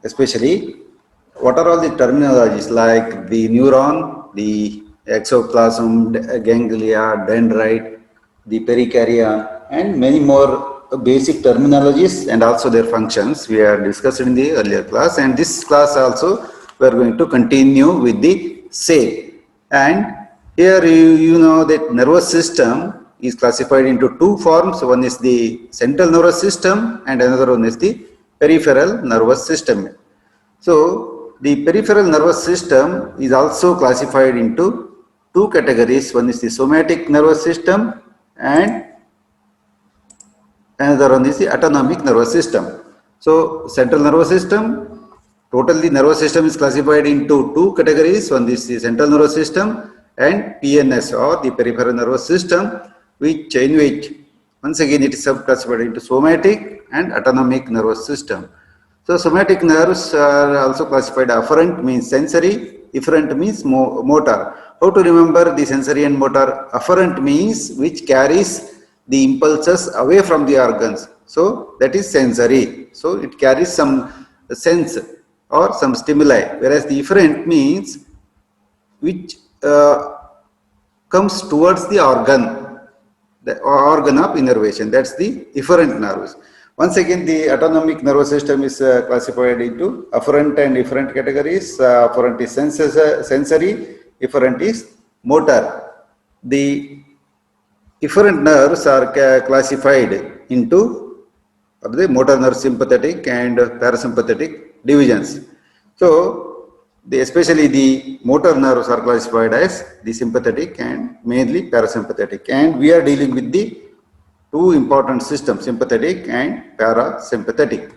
especially what are all the terminologies like the neuron, the exoplasm, ganglia, dendrite, the perikaryon, and many more basic terminologies and also their functions we are discussed in the earlier class, and this class also we are going to continue with the same. And here you know that nervous system is classified into two forms. One is the central nervous system and another one is the peripheral nervous system. So the peripheral nervous system is also classified into two categories. One is the somatic nervous system and another one is the autonomic nervous system. So central nervous system, totally nervous system is classified into two categories. One is the central nervous system and PNS or the peripheral nervous system, which in which once again it is subclassified into somatic and autonomic nervous system. So somatic nerves are also classified. Afferent means sensory, efferent means motor. How to remember the sensory and motor? Afferent means which carries the impulses away from the organs. So that is sensory. So it carries some sense or some stimuli. Whereas the efferent means which comes towards the organ of innervation. That's the efferent nerves. Once again, the autonomic nervous system is classified into afferent and efferent categories. Afferent is sensory, efferent is motor. The efferent nerves are classified into the motor nerve sympathetic and parasympathetic divisions. So, especially the motor nerves are classified as the sympathetic and mainly parasympathetic. And we are dealing with the two important systems, sympathetic and parasympathetic.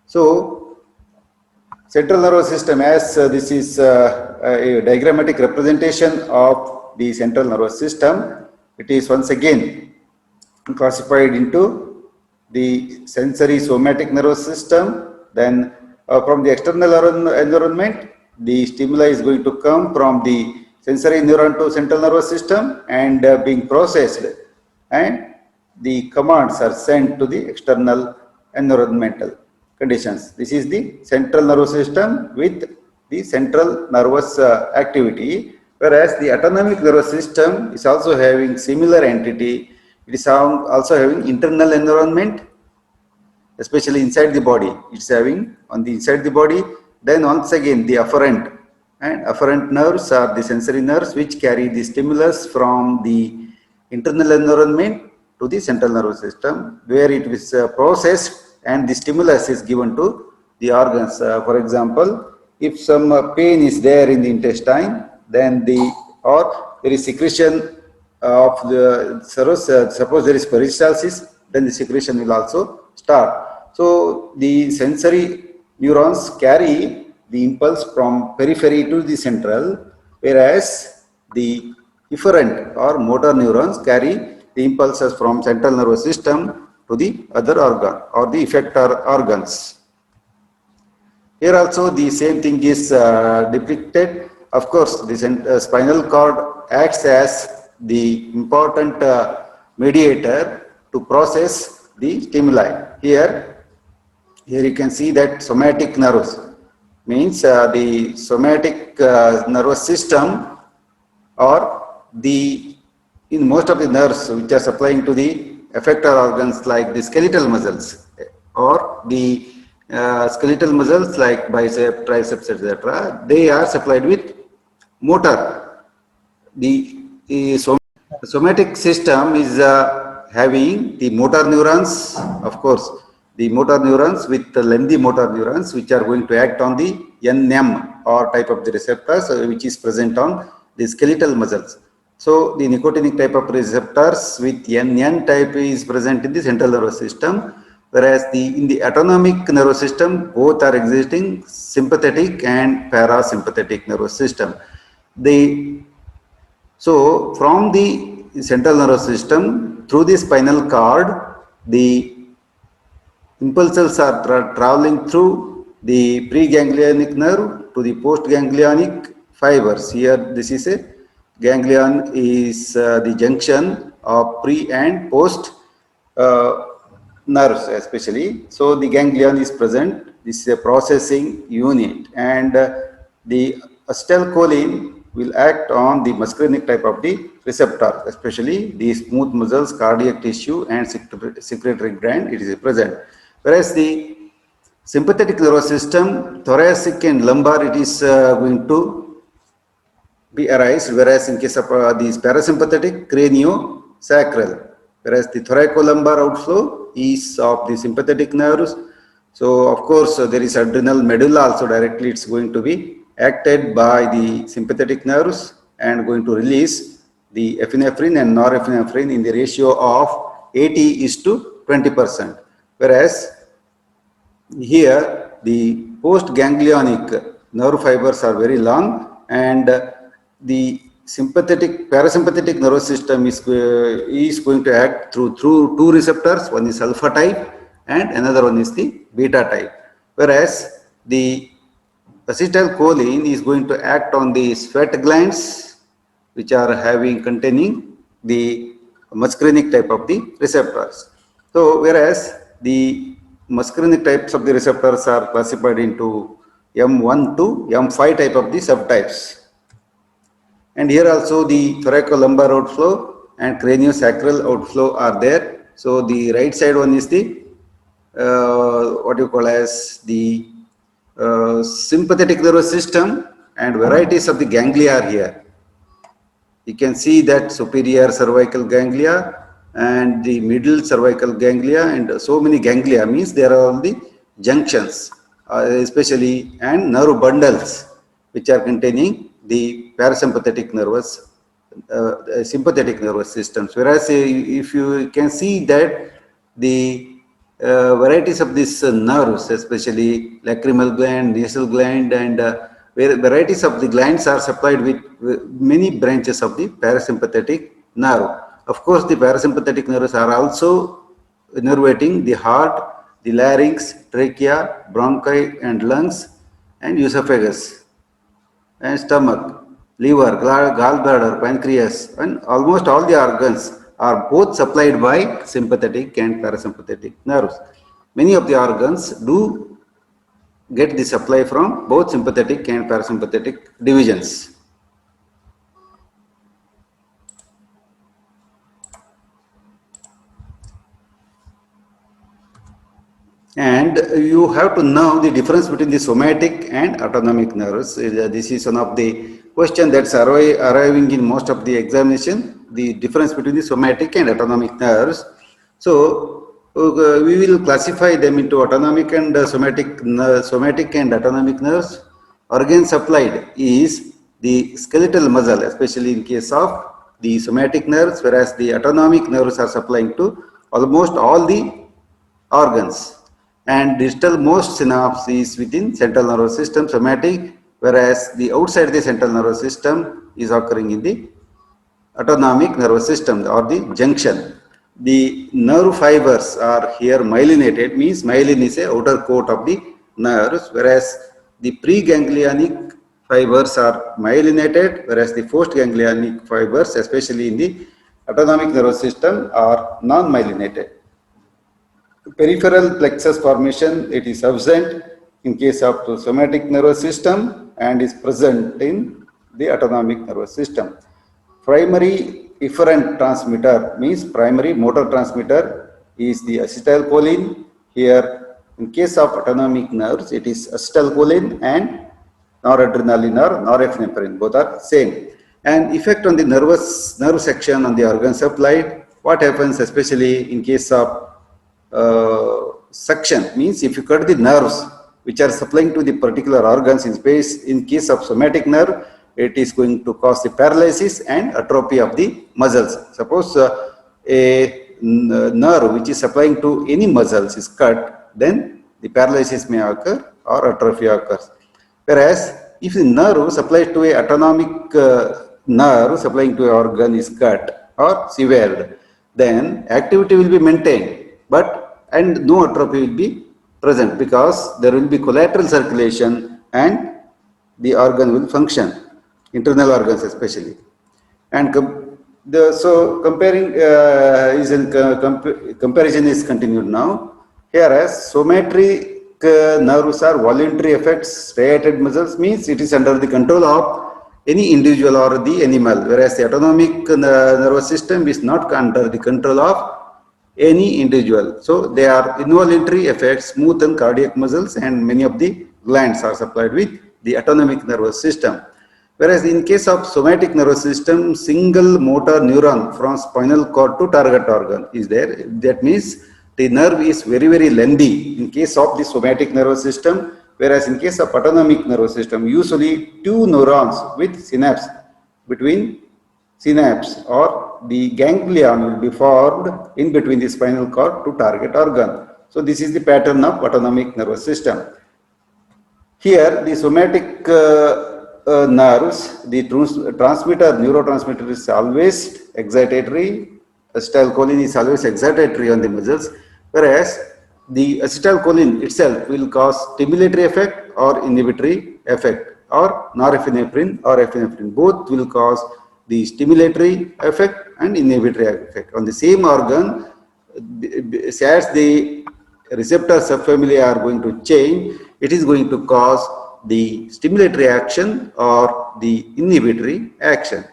So, central nervous system, as this is a diagrammatic representation of the central nervous system, it is once again classified into the sensory somatic nervous system. Then from the external environment, the stimuli is going to come from the sensory neuron to central nervous system and being processed, and the commands are sent to the external environmental conditions. This is the central nervous system with the central nervous activity, whereas the autonomic nervous system is also having similar entity. It is also having internal environment, especially inside the body. It's having on the inside the body. Then once again the afferent and afferent nerves are the sensory nerves which carry the stimulus from the internal environment to the central nervous system, where it is processed and the stimulus is given to the organs. For example, if some pain is there in the intestine, then or there is secretion of the suppose there is peristalsis, then the secretion will also start. So the sensory neurons carry the impulse from periphery to the central, whereas the efferent or motor neurons carry the impulses from central nervous system to the other organ or the effector organs. Here also the same thing is depicted. Of course, the spinal cord acts as the important mediator to process the stimuli. Here you can see that somatic nerves means the somatic nervous system, or in most of the nerves which are supplying to the effector organs like the skeletal muscles or the skeletal muscles like bicep, triceps, etc. They are supplied with motor. The somatic system is having the motor neurons, of course, the motor neurons with the lengthy motor neurons which are going to act on the NM or type of the receptors which is present on the skeletal muscles. So the nicotinic type of receptors with NN type is present in the central nervous system, whereas in the autonomic nervous system both are existing, sympathetic and parasympathetic nervous system. So from the central nervous system through the spinal cord, the impulses are traveling through the preganglionic nerve to the postganglionic fibers. Here this is a ganglion is the junction of pre and post nerves especially. So the ganglion is present this is a processing unit, and the acetylcholine will act on the muscarinic type of the receptor, especially the smooth muscles, cardiac tissue, and secretory gland. It is present, whereas the sympathetic nervous system, thoracic and lumbar, it is going to be arise, whereas in case of these parasympathetic, craniosacral, whereas the thoracolumbar outflow is of the sympathetic nerves. So of course there is adrenal medulla also, directly it's going to be acted by the sympathetic nerves and going to release the epinephrine and norepinephrine in the ratio of 80:20%, whereas here the post-ganglionic nerve fibers are very long, and the parasympathetic nervous system is going to act through two receptors. One is alpha type and another one is the beta type, whereas the acetylcholine is going to act on the sweat glands, which are containing the muscarinic type of the receptors. So whereas the muscarinic types of the receptors are classified into M1 to M5 type of the subtypes. And here also the thoracolumbar outflow and craniosacral outflow are there. So the right side one is the what you call as the sympathetic nervous system, and varieties of the ganglia are here. You can see that superior cervical ganglia and the middle cervical ganglia, and so many ganglia, means there are all the junctions, especially, and nerve bundles which are containing the parasympathetic nervous, sympathetic nervous systems. Whereas if you can see that the varieties of these nerves, especially lacrimal gland, nasal gland, and varieties of the glands are supplied with many branches of the parasympathetic nerve. Of course, the parasympathetic nerves are also innervating the heart, the larynx, trachea, bronchi and lungs, and esophagus, and stomach, liver, gallbladder, pancreas, and almost all the organs are both supplied by sympathetic and parasympathetic nerves. Many of the organs do get the supply from both sympathetic and parasympathetic divisions. And you have to know the difference between the somatic and autonomic nerves. This is one of the questions that's arriving in most of the examination, the difference between the somatic and autonomic nerves. So we will classify them into autonomic and somatic and autonomic nerves. Organ supplied is the skeletal muscle, especially in case of the somatic nerves, whereas the autonomic nerves are supplying to almost all the organs. And distal most synapse is within central nervous system, somatic, whereas the outside the central nervous system is occurring in the autonomic nervous system or the junction. The nerve fibers are here myelinated, means myelin is a outer coat of the nerves, whereas the preganglionic fibers are myelinated, whereas the postganglionic fibers, especially in the autonomic nervous system, are non-myelinated. Peripheral plexus formation, it is absent in case of the somatic nervous system and is present in the autonomic nervous system. Primary efferent transmitter, means primary motor transmitter, is the acetylcholine. Here in case of autonomic nerves, it is acetylcholine and noradrenaline or norepinephrine, both are same. And effect on the nerve section on the organ supply, what happens especially in case of suction, means if you cut the nerves which are supplying to the particular organs in space, in case of somatic nerve, it is going to cause the paralysis and atrophy of the muscles. Suppose a nerve which is supplying to any muscles is cut, then the paralysis may occur or atrophy occurs. Whereas if the nerve supplied to a autonomic nerve supplying to an organ is cut or severed, then activity will be maintained, and no atrophy will be present, because there will be collateral circulation and the organ will function, internal organs especially. And comparison is continued now. Here as somatry nerves are voluntary effects. Striated muscles means it is under the control of any individual or the animal, whereas the autonomic nervous system is not under the control of any individual. So they are involuntary effects, smooth and cardiac muscles, and many of the glands are supplied with the autonomic nervous system. Whereas in case of somatic nervous system, single motor neuron from spinal cord to target organ is there. That means the nerve is very, very lengthy in case of the somatic nervous system, whereas in case of autonomic nervous system, usually two neurons with synapse between synapse or the ganglion will be formed in between the spinal cord to target organ. So this is the pattern of autonomic nervous system. Here the somatic nerves, the neurotransmitter is always excitatory, acetylcholine is always excitatory on the muscles, whereas the acetylcholine itself will cause stimulatory effect or inhibitory effect, or norepinephrine or epinephrine, both will cause the stimulatory effect and inhibitory effect on the same organ. As the receptor subfamily are going to change, it is going to cause the stimulatory action or the inhibitory action.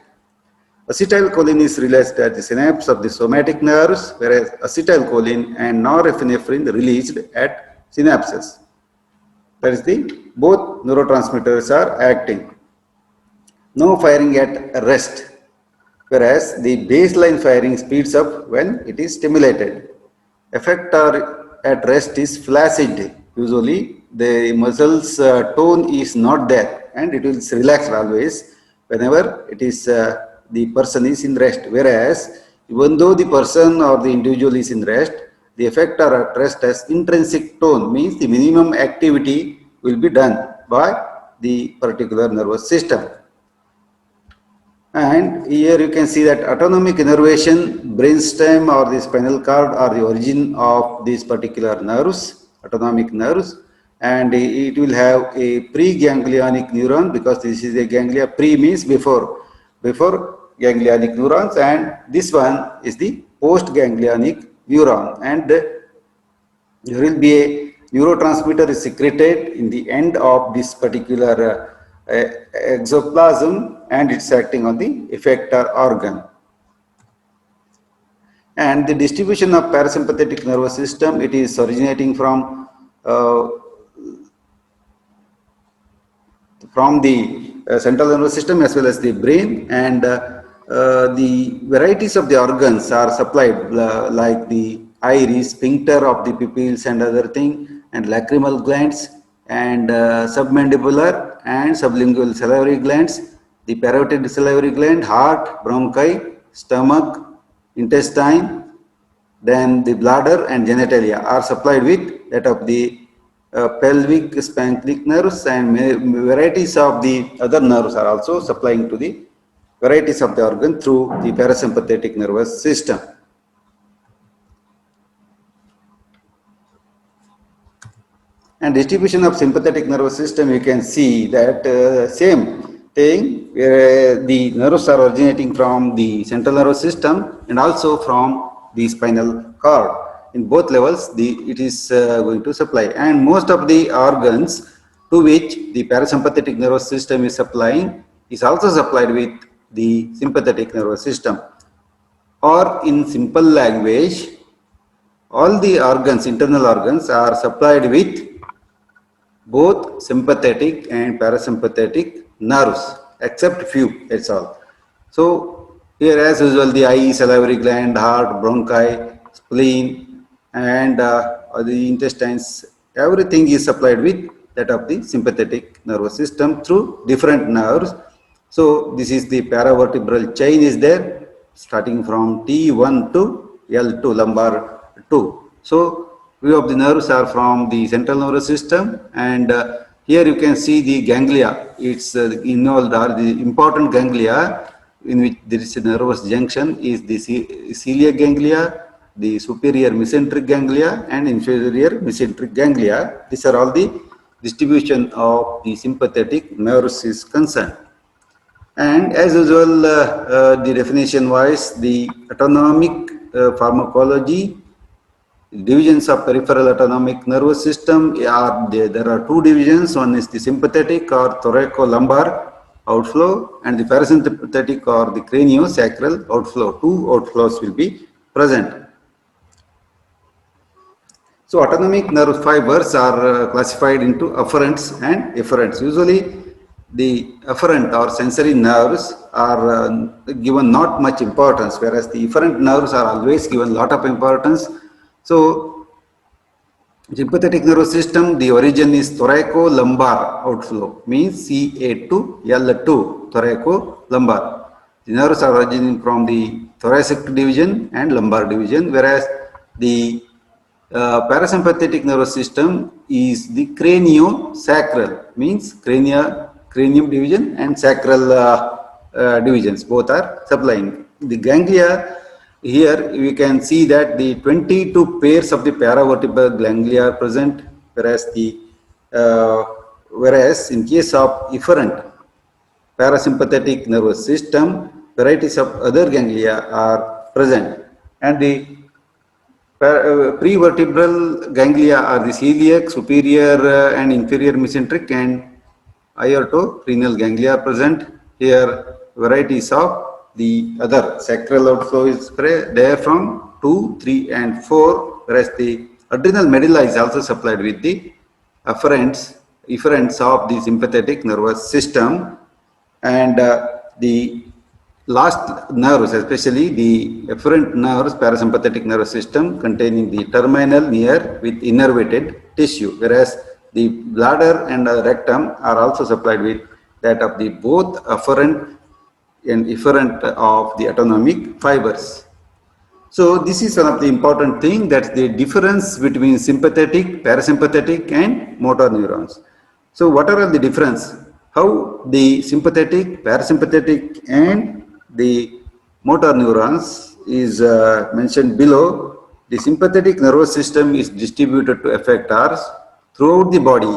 Acetylcholine is released at the synapse of the somatic nerves, whereas acetylcholine and norepinephrine released at synapses. That is the both neurotransmitters are acting. No firing at rest, whereas the baseline firing speeds up when it is stimulated. Effector at rest is flaccid. Usually the muscles tone is not there and it will relax always whenever it is the person is in rest. Whereas even though the person or the individual is in rest, the effector at rest has intrinsic tone, means the minimum activity will be done by the particular nervous system. And here you can see that autonomic innervation, brainstem or the spinal cord are the origin of these particular nerves, autonomic nerves, and it will have a preganglionic neuron, because this is a ganglia. Pre means before ganglionic neurons, and this one is the postganglionic neuron, and there will be a neurotransmitter is secreted in the end of this particular exoplasm, and it's acting on the effector organ. And the distribution of parasympathetic nervous system, it is originating from the central nervous system as well as the brain, and the varieties of the organs are supplied like the iris, sphincter of the pupils and other thing, and lacrimal glands, and submandibular and sublingual salivary glands, the parotid salivary gland, heart, bronchi, stomach, intestine, then the bladder and genitalia are supplied with that of the pelvic sphincteric nerves, and varieties of the other nerves are also supplying to the varieties of the organ through the parasympathetic nervous system. And distribution of sympathetic nervous system, you can see that same thing, where the nerves are originating from the central nervous system and also from the spinal cord. In both levels, it is going to supply, and most of the organs to which the parasympathetic nervous system is supplying is also supplied with the sympathetic nervous system. Or in simple language, all the organs, internal organs, are supplied with both sympathetic and parasympathetic nerves, except few, that's all. So here as usual, the eye, salivary gland, heart, bronchi, spleen, and the intestines, everything is supplied with that of the sympathetic nervous system through different nerves. So this is the paravertebral chain is there, starting from T1 to L2, lumbar 2. So few of the nerves are from the central nervous system, and here you can see the ganglia. It's involved are the important ganglia in which there is a nervous junction is the celiac ganglia, the superior mesenteric ganglia, and inferior mesenteric ganglia. These are all the distribution of the sympathetic nerves is concerned. And as usual, the definition wise, the autonomic pharmacology divisions of peripheral autonomic nervous system are there are two divisions. One is the sympathetic or thoracolumbar outflow and the parasympathetic or the craniosacral outflow. Two outflows will be present. So autonomic nerve fibers are classified into afferents and efferents. Usually the afferent or sensory nerves are given not much importance, whereas the efferent nerves are always given lot of importance. So sympathetic nervous system, the origin is thoracolumbar outflow, means CA2 L2 thoracolumbar. The nerves are originating from the thoracic division and lumbar division, whereas the parasympathetic nervous system is the craniosacral, means cranium division and sacral divisions, both are supplying. The ganglia, here we can see that the 22 pairs of the paravertebral ganglia are present, whereas in case of efferent parasympathetic nervous system, varieties of other ganglia are present, and the prevertebral ganglia are the celiac, superior and inferior mesenteric, and aortorenal ganglia are present. Here varieties of the other sacral outflow is there from 2, 3 and 4, whereas the adrenal medulla is also supplied with the efferents of the sympathetic nervous system, and the last nerves, especially the efferent nerves, parasympathetic nervous system containing the terminal near with innervated tissue, whereas the bladder and rectum are also supplied with that of the both afferent and efferent of the autonomic fibers. So this is one of the important thing, that's the difference between sympathetic, parasympathetic and motor neurons. So what are the difference? How the sympathetic, parasympathetic and the motor neurons is mentioned below. The sympathetic nervous system is distributed to effectors throughout the body,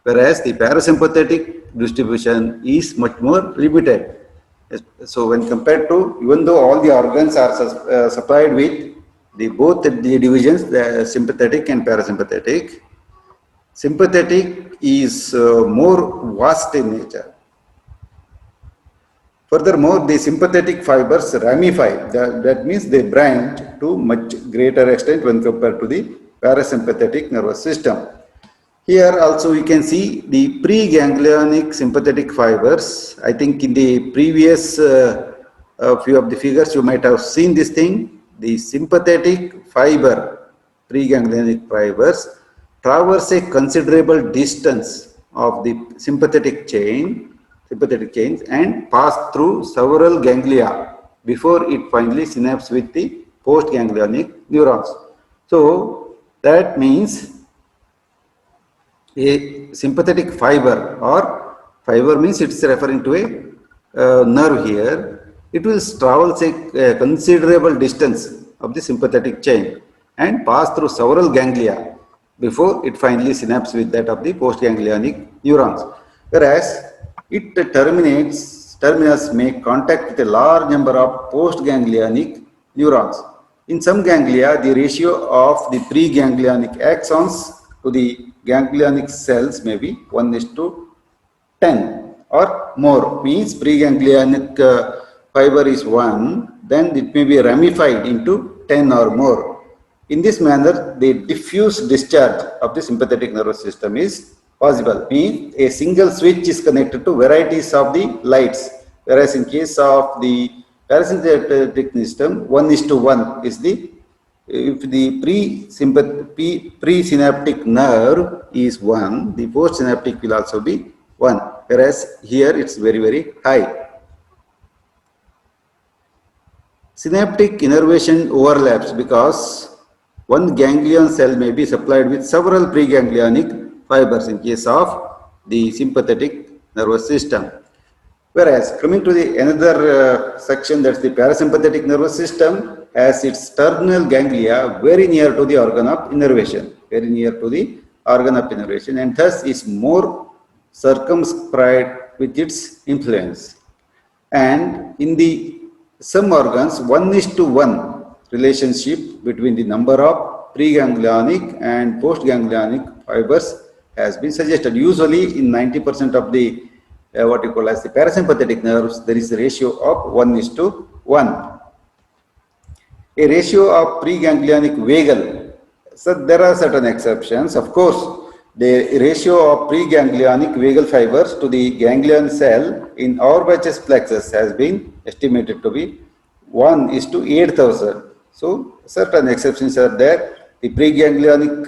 whereas the parasympathetic distribution is much more limited. So when compared to, even though all the organs are supplied with the both the divisions, the sympathetic and parasympathetic, sympathetic is more vast in nature. Furthermore, the sympathetic fibers ramify, that means they branch to much greater extent when compared to the parasympathetic nervous system. Here also we can see the preganglionic sympathetic fibers. I think in the previous few of the figures you might have seen this thing. The sympathetic fiber, preganglionic fibers, traverse a considerable distance of the sympathetic chains and pass through several ganglia before it finally synapses with the postganglionic neurons. So that means a sympathetic fiber, or fiber means it's referring to a nerve here, it will travel a considerable distance of the sympathetic chain and pass through several ganglia before it finally synapses with that of the postganglionic neurons. Whereas it terminus make contact with a large number of postganglionic neurons. In some ganglia, the ratio of the preganglionic axons to the ganglionic cells may be 1:10 or more, means preganglionic fiber is 1, then it may be ramified into 10 or more. In this manner, the diffuse discharge of the sympathetic nervous system is possible, means a single switch is connected to varieties of the lights, whereas in case of the parasympathetic system, 1:1 is the, if the presynaptic nerve is 1, the postsynaptic will also be 1, whereas here it's very, very high. Synaptic innervation overlaps because one ganglion cell may be supplied with several preganglionic fibers in case of the sympathetic nervous system. Whereas coming to the another section, that's the parasympathetic nervous system, has its terminal ganglia very near to the organ of innervation, and thus is more circumscribed with its influence. And in the some organs, 1:1 relationship between the number of preganglionic and postganglionic fibers has been suggested. Usually in 90% of the what you call as the parasympathetic nerves, there is a ratio of 1:1. A ratio of preganglionic vagal. So there are certain exceptions. Of course, the ratio of preganglionic vagal fibers to the ganglion cell in Auerbach's plexus has been estimated to be 1:8,000. So certain exceptions are there. The preganglionic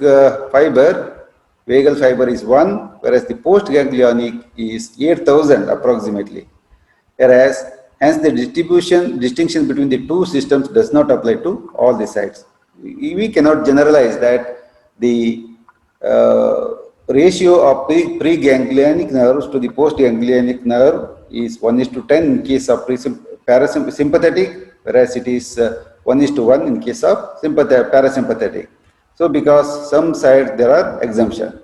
vagal fiber is 1, whereas the postganglionic is 8,000 approximately. Whereas, hence the distinction between the two systems does not apply to all the sites. We cannot generalize that the ratio of preganglionic nerves to the postganglionic nerve is 1:10 in case of parasympathetic, whereas it is 1:1 in case of parasympathetic. So because some sites there are exemption.